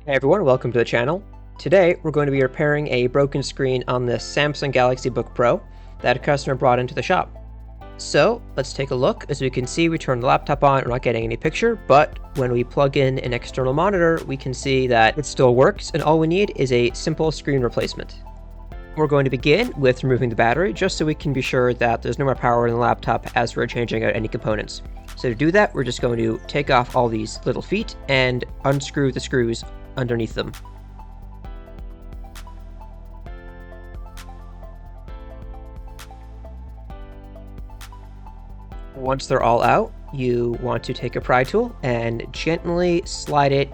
Hey everyone, welcome to the channel. Today we're going to be repairing a broken screen on the Samsung Galaxy Book Pro that a customer brought into the shop. So let's take a look. As we can see, we turned the laptop on, we're not getting any picture, but when we plug in an external monitor, we can see that it still works, and all we need is a simple screen replacement. We're going to begin with removing the battery, just so we can be sure that there's no more power in the laptop as we're changing out any components. So to do that, we're just going to take off all these little feet and unscrew the screws underneath them. Once they're all out, you want to take a pry tool and gently slide it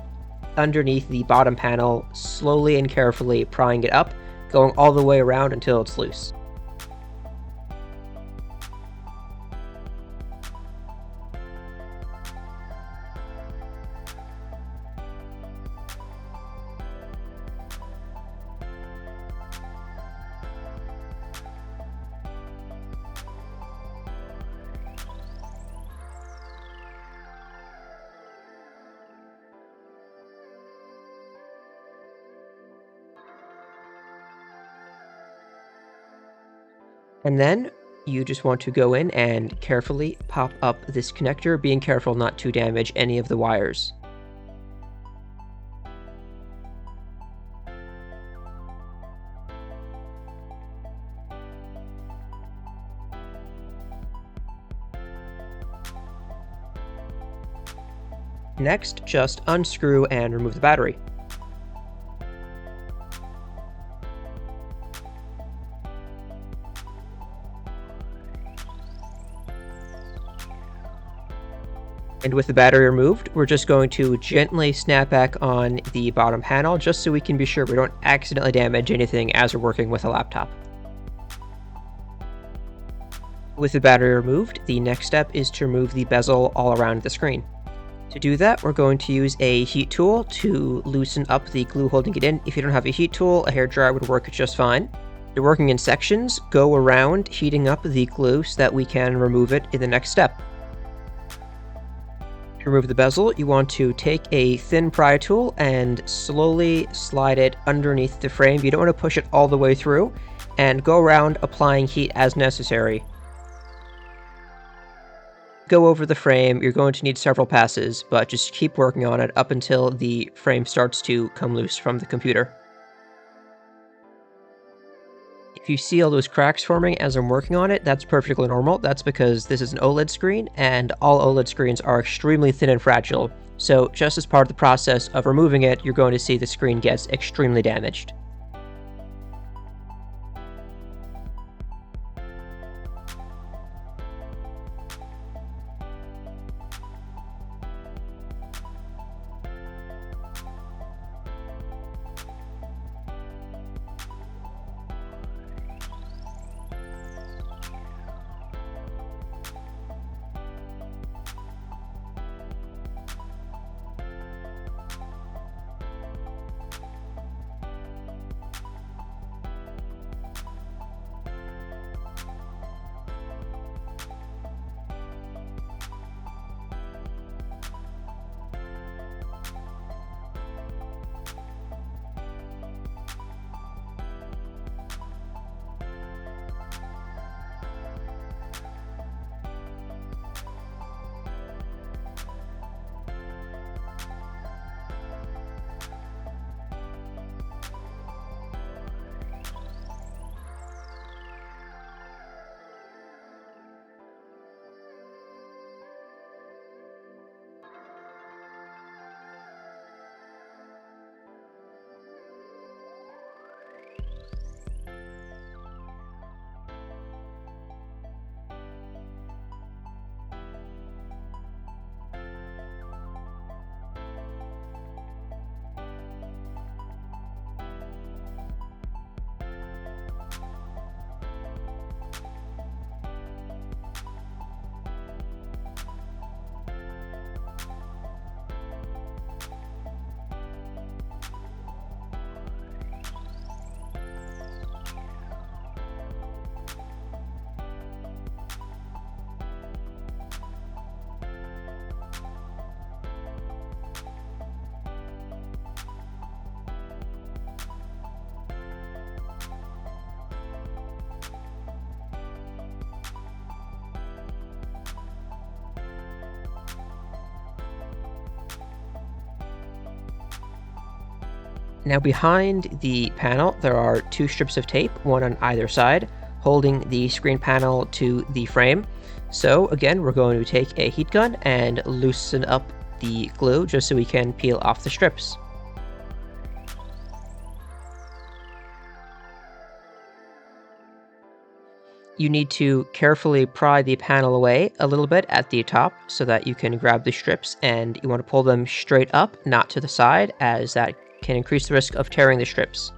underneath the bottom panel, slowly and carefully prying it up, going all the way around until it's loose. And then you just want to go in and carefully pop up this connector, being careful not to damage any of the wires. Next, just unscrew and remove the battery. And with the battery removed, we're just going to gently snap back on the bottom panel, just so we can be sure we don't accidentally damage anything as we're working with a laptop. With the battery removed, the next step is to remove the bezel all around the screen. To do that, we're going to use a heat tool to loosen up the glue holding it in. If you don't have a heat tool, a hairdryer would work just fine. If you're working in sections, go around heating up the glue so that we can remove it in the next step. To remove the bezel, you want to take a thin pry tool and slowly slide it underneath the frame. You don't want to push it all the way through, and go around applying heat as necessary. Go over the frame. You're going to need several passes, but just keep working on it up until the frame starts to come loose from the computer. If you see all those cracks forming as I'm working on it, that's perfectly normal. That's because this is an OLED screen, and all OLED screens are extremely thin and fragile. So just as part of the process of removing it, you're going to see the screen gets extremely damaged. Now behind the panel, there are two strips of tape, one on either side, holding the screen panel to the frame. So again, we're going to take a heat gun and loosen up the glue just so we can peel off the strips. You need to carefully pry the panel away a little bit at the top so that you can grab the strips, and you want to pull them straight up, not to the side, as that can increase the risk of tearing the strips.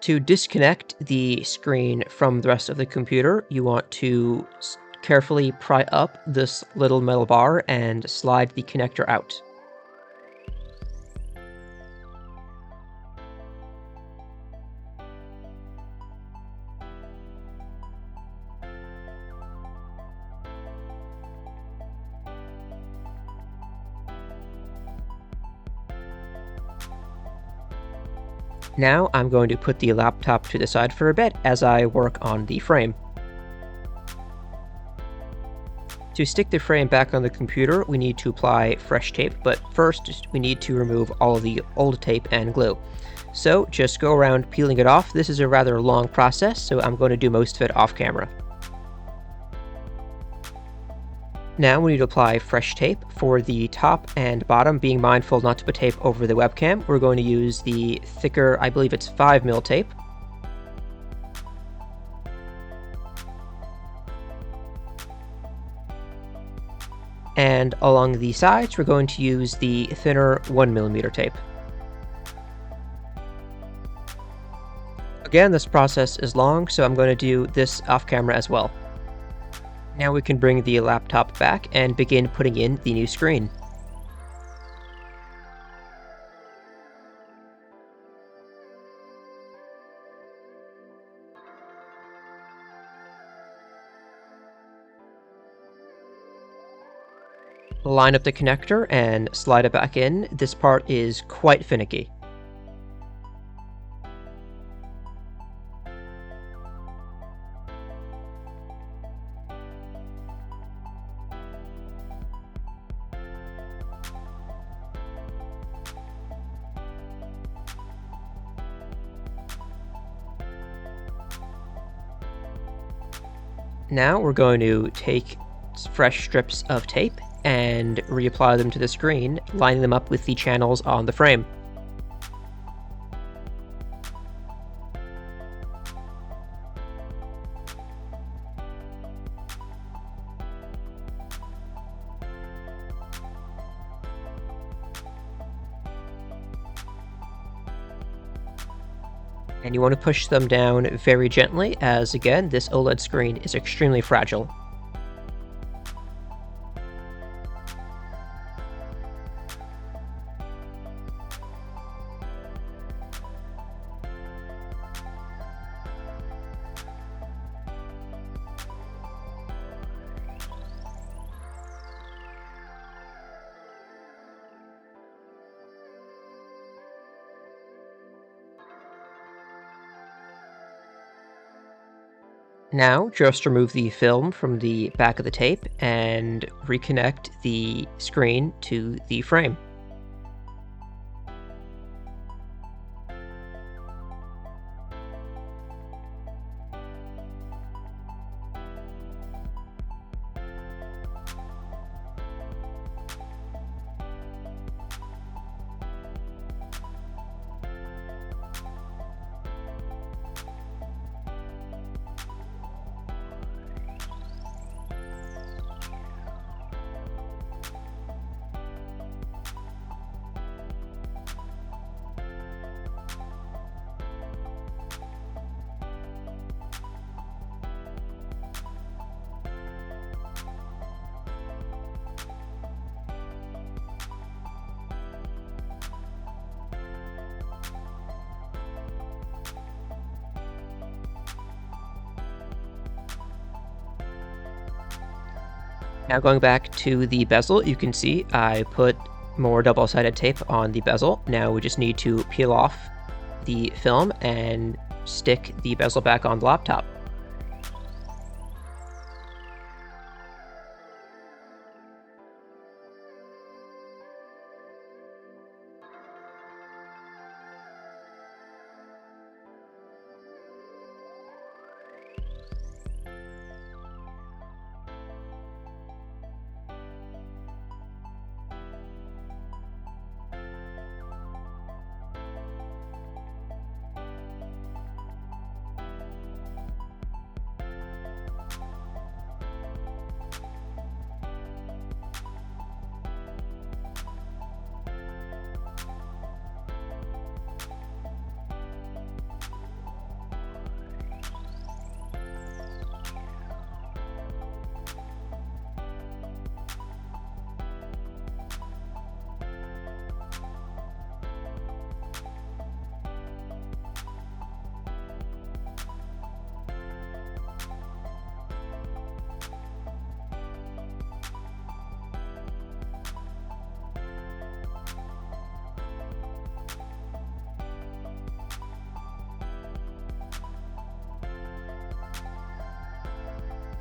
To disconnect the screen from the rest of the computer, you want to carefully pry up this little metal bar and slide the connector out. Now I'm going to put the laptop to the side for a bit as I work on the frame. To stick the frame back on the computer, we need to apply fresh tape, but first we need to remove all of the old tape and glue. So just go around peeling it off. This is a rather long process, so I'm going to do most of it off camera. Now we need to apply fresh tape for the top and bottom, being mindful not to put tape over the webcam. We're going to use the thicker, I believe it's 5mm tape. And along the sides, we're going to use the thinner 1mm tape. Again, this process is long, so I'm going to do this off camera as well. Now we can bring the laptop back and begin putting in the new screen. Line up the connector and slide it back in. This part is quite finicky. Now we're going to take fresh strips of tape and reapply them to the screen, lining them up with the channels on the frame. And you want to push them down very gently, as again, this OLED screen is extremely fragile. Now, just remove the film from the back of the tape and reconnect the screen to the frame. Now going back to the bezel, you can see I put more double-sided tape on the bezel. Now we just need to peel off the film and stick the bezel back on the laptop.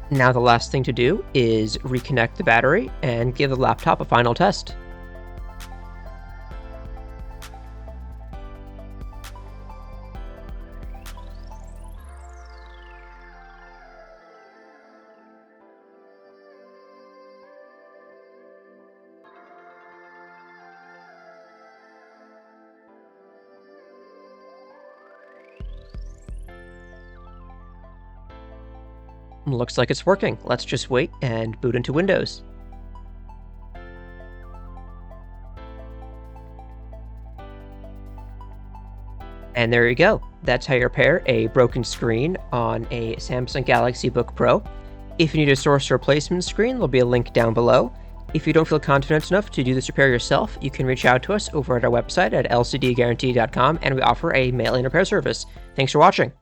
Now the last thing to do is reconnect the battery and give the laptop a final test. Looks like it's working. Let's just wait and boot into Windows. And there you go. That's how you repair a broken screen on a Samsung Galaxy Book Pro. If you need a source replacement screen, there'll be a link down below. If you don't feel confident enough to do this repair yourself, you can reach out to us over at our website at lcdguarantee.com, and we offer a mail-in repair service. Thanks for watching.